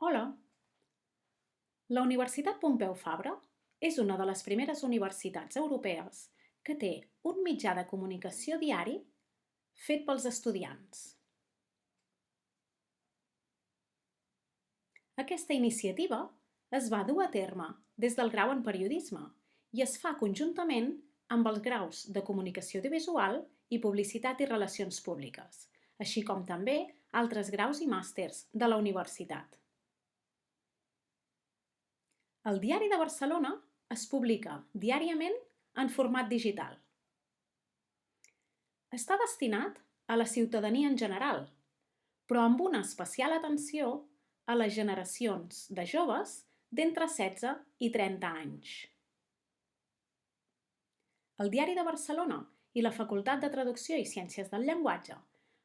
Hola! La Universitat Pompeu Fabra és una de les primeres universitats europees que té un mitjà de comunicació diari fet pels estudiants. Aquesta iniciativa es va dur a terme des del grau en periodisme i es fa conjuntament amb els graus de comunicació audiovisual i publicitat i relacions públiques, així com també altres graus i màsters de la universitat. El Diari de Barcelona es publica diàriament en format digital. Està destinat a la ciutadania en general, però amb una especial atenció a les generacions de joves d'entre 16 i 30 anys. El Diari de Barcelona i la Facultat de Traducció i Ciències del Llenguatge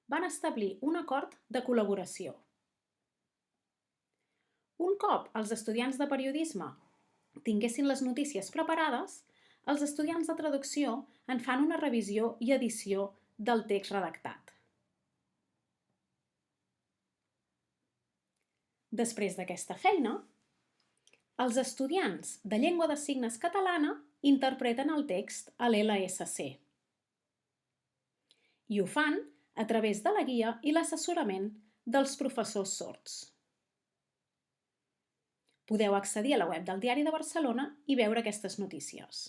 van establir un acord de col·laboració. Un cop els estudiants de periodisme tinguessin les notícies preparades, els estudiants de traducció en fan una revisió i edició del text redactat. Després d'aquesta feina, els estudiants de llengua de signes catalana interpreten el text a l'LSC. I ho fan a través de la guia i l'assessorament dels professors sords. Podeu accedir a la web del Diari de Barcelona i veure aquestes notícies.